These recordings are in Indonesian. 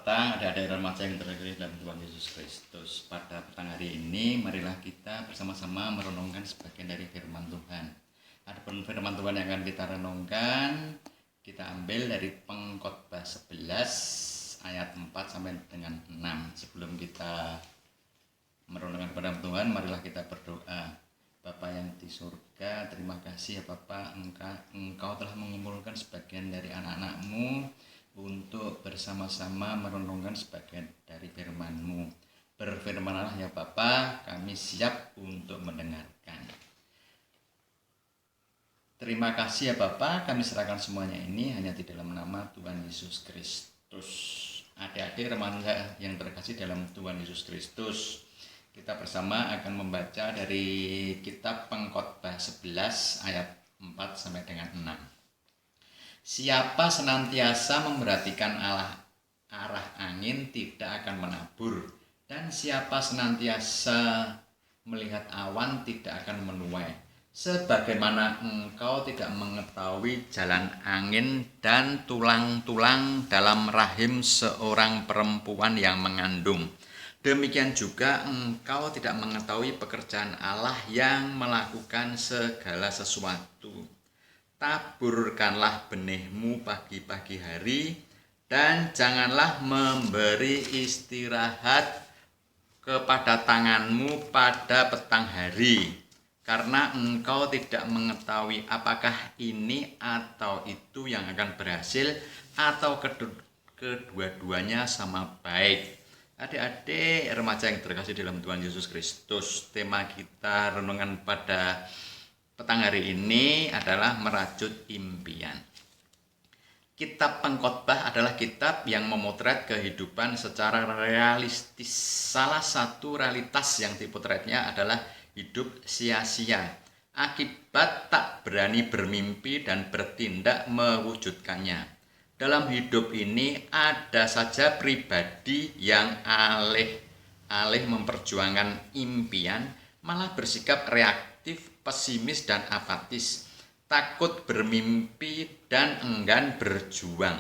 petang, adik-adik remaja yang terkasih dalam Tuhan Yesus Kristus. Pada petang hari ini, marilah kita bersama-sama merenungkan sebagian dari firman Tuhan. Adapun firman Tuhan yang akan kita renungkan, kita ambil dari Pengkhotbah 11 ayat 4 sampai dengan 6. Sebelum kita merenungkan firman Tuhan, marilah kita berdoa. Bapa yang di surga, terima kasih ya Bapa, Engkau telah mengumpulkan sebagian dari anak-anak-Mu untuk bersama-sama merenungkan sebagian dari firman-Mu. Berfirmanlah ya Bapa, kami siap untuk mendengarkan. Terima kasih ya Bapa, kami serahkan semuanya ini hanya di dalam nama Tuhan Yesus Kristus. Adik-adik remaja yang terkasih dalam Tuhan Yesus Kristus, kita bersama akan membaca dari kitab Pengkhotbah 11 ayat 4 sampai dengan 6. Siapa senantiasa memperhatikan arah angin tidak akan menabur, dan siapa senantiasa melihat awan tidak akan menuai. Sebagaimana engkau tidak mengetahui jalan angin dan tulang-tulang dalam rahim seorang perempuan yang mengandung, demikian juga engkau tidak mengetahui pekerjaan Allah yang melakukan segala sesuatu. Taburkanlah benihmu pagi-pagi hari, dan janganlah memberi istirahat kepada tanganmu pada petang hari, karena engkau tidak mengetahui apakah ini atau itu yang akan berhasil, atau kedua-duanya sama baik. Adik-adik remaja yang terkasih dalam Tuhan Yesus Kristus, tema kita renungan pada petang hari ini adalah merajut impian. Kitab Pengkhotbah adalah kitab yang memotret kehidupan secara realistis. Salah satu realitas yang dipotretnya adalah hidup sia-sia akibat tak berani bermimpi dan bertindak mewujudkannya. Dalam hidup ini ada saja pribadi yang alih-alih memperjuangkan impian malah bersikap reaktif, pesimis dan apatis, takut bermimpi dan enggan berjuang.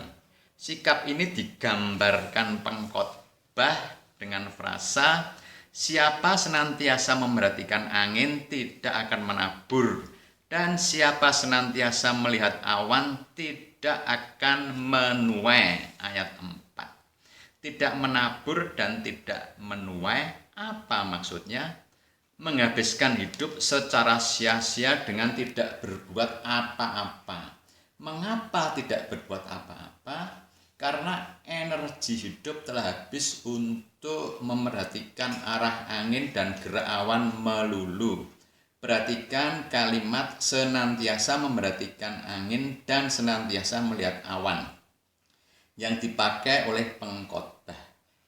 Sikap ini digambarkan Pengkhotbah dengan frasa, siapa senantiasa memperhatikan angin tidak akan menabur, dan siapa senantiasa melihat awan tidak akan menuai. Ayat 4. Tidak menabur dan tidak menuai, apa maksudnya? Menghabiskan hidup secara sia-sia dengan tidak berbuat apa-apa. Mengapa tidak berbuat apa-apa? Karena energi hidup telah habis untuk memerhatikan arah angin dan gerak awan melulu. Perhatikan kalimat senantiasa memperhatikan angin dan senantiasa melihat awan yang dipakai oleh Pengkhotbah.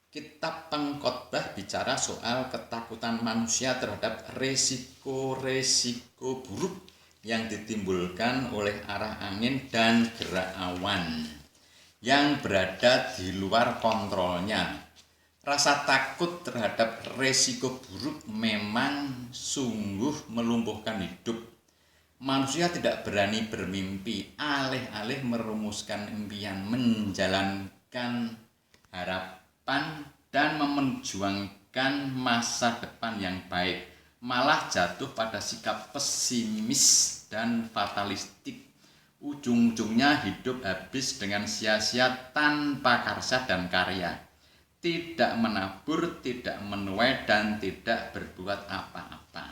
Kitab Pengkhotbah bicara soal ketakutan manusia terhadap resiko-resiko buruk yang ditimbulkan oleh arah angin dan gerak awan yang berada di luar kontrolnya. Rasa takut terhadap resiko buruk memang sungguh melumpuhkan hidup. Manusia tidak berani bermimpi, alih-alih merumuskan impian, menjalankan harapan dan memperjuangkan masa depan yang baik, malah jatuh pada sikap pesimis dan fatalistik. Ujung-ujungnya hidup habis dengan sia-sia tanpa karsa dan karya, tidak menabur, tidak menuai, dan tidak berbuat apa-apa.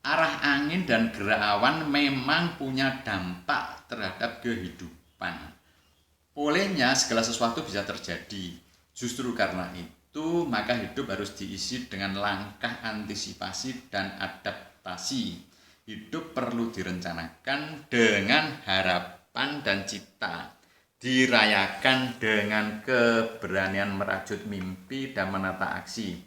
Arah angin dan gerak awan memang punya dampak terhadap kehidupan. Olehnya segala sesuatu bisa terjadi. Justru karena itu, maka hidup harus diisi dengan langkah antisipasi dan adaptasi. Hidup perlu direncanakan dengan harapan dan cita, dirayakan dengan keberanian merajut mimpi dan menata aksi.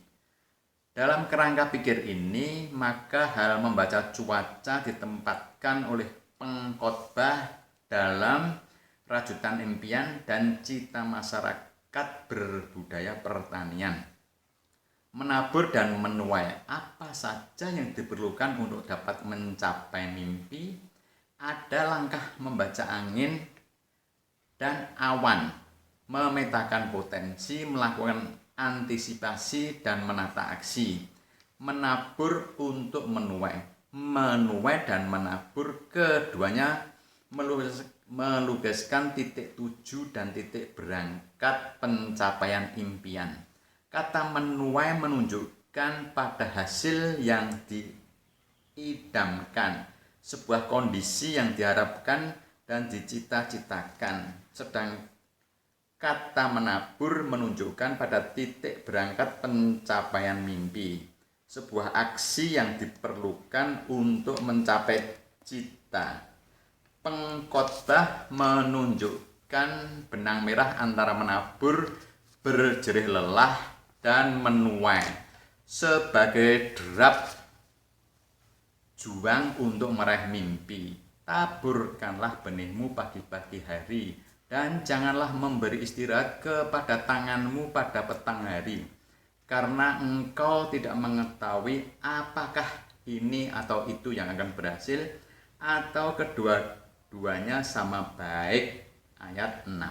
Dalam kerangka pikir ini, maka hal membaca cuaca ditempatkan oleh Pengkhotbah dalam rajutan impian dan cita masyarakat berbudaya pertanian. Menabur dan menuai, apa saja yang diperlukan untuk dapat mencapai mimpi? Ada langkah membaca angin dan awan memetakan potensi, melakukan antisipasi dan menata aksi, menabur untuk menuai dan menabur, keduanya melugaskan titik tuju dan titik berangkat pencapaian impian. Kata menuai menunjukkan pada hasil yang diidamkan, sebuah kondisi yang diharapkan dan dicita-citakan. Sedang kata menabur menunjukkan pada titik berangkat pencapaian mimpi, sebuah aksi yang diperlukan untuk mencapai cita. Pengkhotbah menunjukkan benang merah antara menabur, berjerih lelah, dan menuai sebagai derap juang untuk meraih mimpi. Taburkanlah benihmu pagi-pagi hari, dan janganlah memberi istirahat kepada tanganmu pada petang hari, karena engkau tidak mengetahui apakah ini atau itu yang akan berhasil, atau kedua-duanya sama baik. Ayat 6.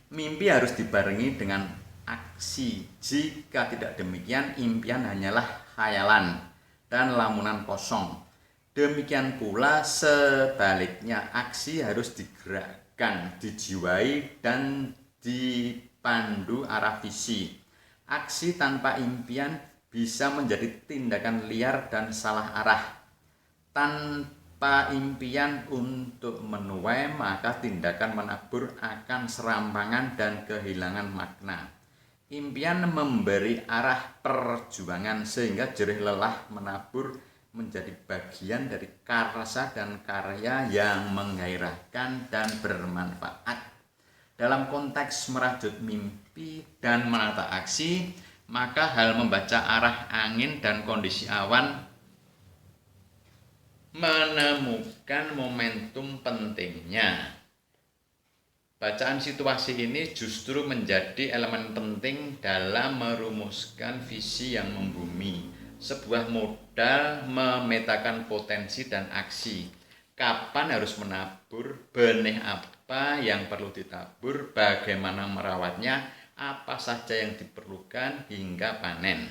Mimpi harus dibarengi dengan aksi. Jika tidak demikian, impian hanyalah khayalan dan lamunan kosong. Demikian pula sebaliknya, aksi harus digerakkan, dijiwai, dan dipandu arah visi. Aksi tanpa impian bisa menjadi tindakan liar dan salah arah. Tanpa impian untuk menuai, maka tindakan menabur akan serampangan dan kehilangan makna. Impian memberi arah perjuangan sehingga jerih lelah menabur menjadi bagian dari karsa dan karya yang menggairahkan dan bermanfaat. Dalam konteks merajut mimpi dan menata aksi, maka hal membaca arah angin dan kondisi awan menemukan momentum pentingnya. Bacaan situasi ini justru menjadi elemen penting dalam merumuskan visi yang membumi, sebuah modal memetakan potensi dan aksi. Kapan harus menabur, benih apa yang perlu ditabur, bagaimana merawatnya, apa saja yang diperlukan hingga panen.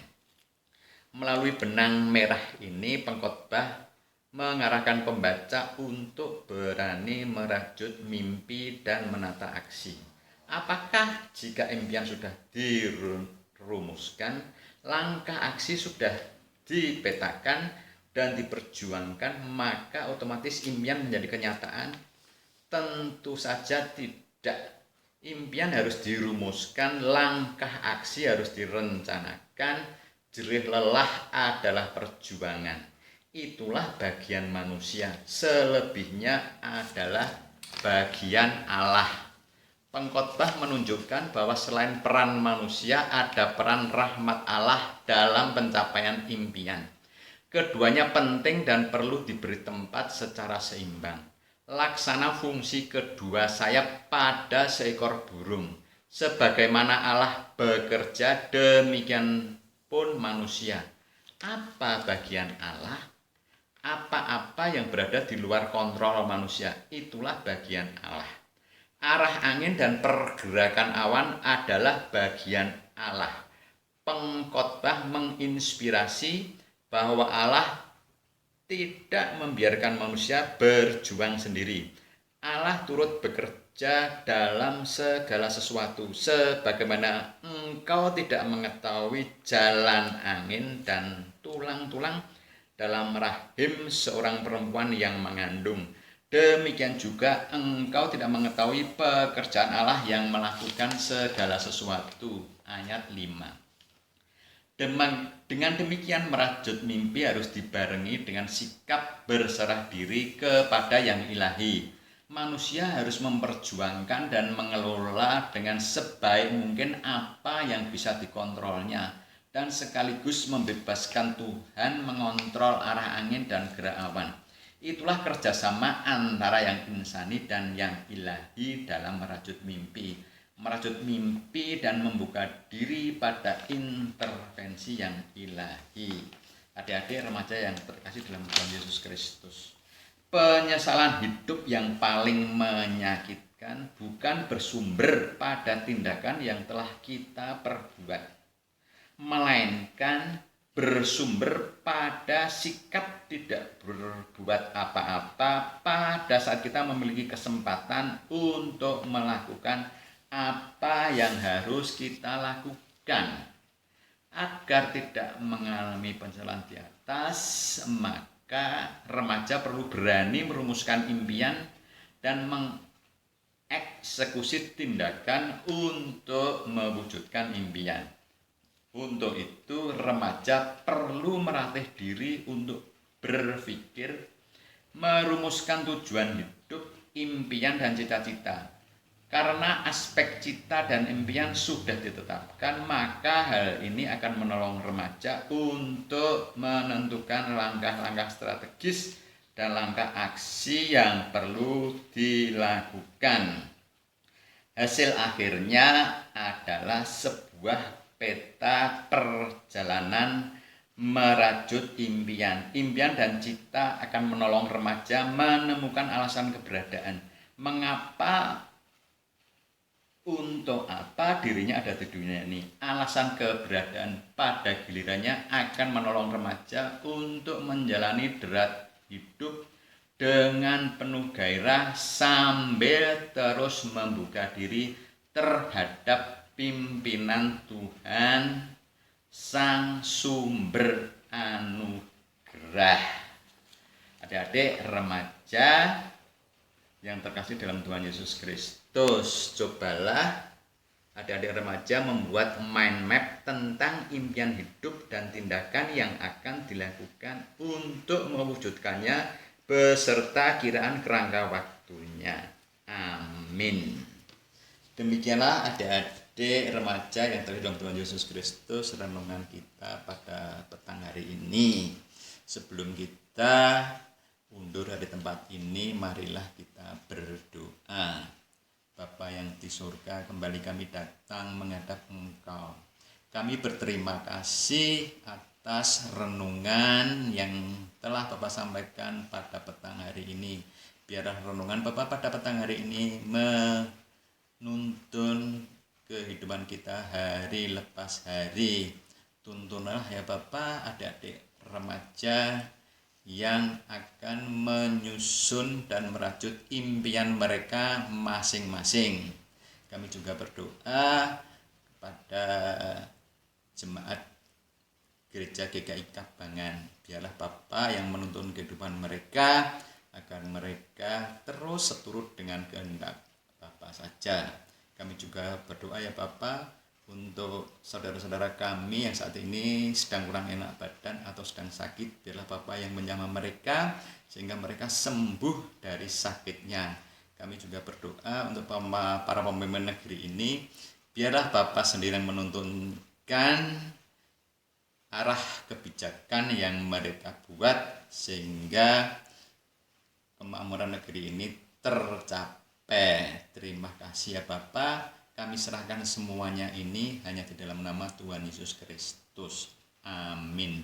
Melalui benang merah ini, pengkhotbah mengarahkan pembaca untuk berani merajut mimpi dan menata aksi. Apakah jika impian sudah dirumuskan, langkah aksi sudah dipetakan dan diperjuangkan, maka otomatis impian menjadi kenyataan? Tentu saja tidak. Impian harus dirumuskan, langkah aksi harus direncanakan, jerih lelah adalah perjuangan. Itulah bagian manusia, selebihnya adalah bagian Allah. Pengkhotbah menunjukkan bahwa selain peran manusia, ada peran rahmat Allah dalam pencapaian impian. Keduanya penting dan perlu diberi tempat secara seimbang. Laksana fungsi kedua sayap pada seekor burung. Sebagaimana Allah bekerja, demikian pun manusia. Apa bagian Allah? Apa-apa yang berada di luar kontrol manusia, itulah bagian Allah. Arah angin dan pergerakan awan adalah bagian Allah. Pengkhotbah menginspirasi bahwa Allah tidak membiarkan manusia berjuang sendiri. Allah turut bekerja dalam segala sesuatu, sebagaimana engkau tidak mengetahui jalan angin dan tulang-tulang dalam rahim seorang perempuan yang mengandung. Demikian juga engkau tidak mengetahui pekerjaan Allah yang melakukan segala sesuatu. Ayat 5. Dengan demikian, merajut mimpi harus dibarengi dengan sikap berserah diri kepada yang ilahi. Manusia harus memperjuangkan dan mengelola dengan sebaik mungkin apa yang bisa dikontrolnya, dan sekaligus membebaskan Tuhan mengontrol arah angin dan gerak awan. Itulah kerjasama antara yang insani dan yang ilahi dalam merajut mimpi. Merajut mimpi dan membuka diri pada intervensi yang ilahi. Adik-adik remaja yang terkasih dalam Tuhan Yesus Kristus, penyesalan hidup yang paling menyakitkan melainkan bukan bersumber pada tindakan yang telah kita perbuat, melainkan bersumber pada sikap tidak berbuat apa-apa pada saat kita memiliki kesempatan untuk melakukan apa yang harus kita lakukan. Agar tidak mengalami penyesalan di atas, maka remaja perlu berani merumuskan impian dan mengeksekusi tindakan untuk mewujudkan impian. Untuk itu, remaja perlu melatih diri untuk berpikir, merumuskan tujuan hidup, impian, dan cita-cita. Karena aspek cita dan impian sudah ditetapkan, maka hal ini akan menolong remaja untuk menentukan langkah-langkah strategis dan langkah aksi yang perlu dilakukan. Hasil akhirnya adalah sebuah peta perjalanan merajut impian. Impian dan cita akan menolong remaja menemukan alasan keberadaan. Mengapa, untuk apa dirinya ada di dunia ini. Alasan keberadaan pada gilirannya akan menolong remaja untuk menjalani derat hidup dengan penuh gairah sambil terus membuka diri terhadap pimpinan Tuhan, Sang Sumber Anugerah. Adik-adik remaja yang terkasih dalam Tuhan Yesus Kristus, cobalah adik-adik remaja membuat mind map tentang impian hidup dan tindakan yang akan dilakukan untuk mewujudkannya beserta kiraan kerangka waktunya. Amin. Demikianlah adik-adik remaja yang terkasih dalam Tuhan Yesus Kristus, renungan kita pada petang hari ini. Sebelum kita undur dari tempat ini, marilah kita berdoa. Bapa yang di surga, kembali kami datang menghadap Engkau. Kami berterima kasih atas renungan yang telah Bapak sampaikan pada petang hari ini. Biarlah renungan Bapak pada petang hari ini menuntun kehidupan kita hari lepas hari. Tuntunlah ya Bapak adik-adik remaja yang akan menyusun dan merajut impian mereka masing-masing. Kami juga berdoa kepada jemaat Gereja GKI Kabangan. Biarlah Bapa yang menuntun kehidupan mereka agar mereka terus seturut dengan kehendak Bapa saja. Kami juga berdoa ya Bapa untuk saudara-saudara kami yang saat ini sedang kurang enak badan atau sedang sakit. Biarlah Bapa yang menyamai mereka sehingga mereka sembuh dari sakitnya. Kami juga berdoa untuk para pemimpin negeri ini. Biarlah Bapa sendiri yang menuntunkan arah kebijakan yang mereka buat sehingga kemakmuran negeri ini tercapai. Terima kasih ya Bapa. Kami serahkan semuanya ini hanya di dalam nama Tuhan Yesus Kristus. Amin.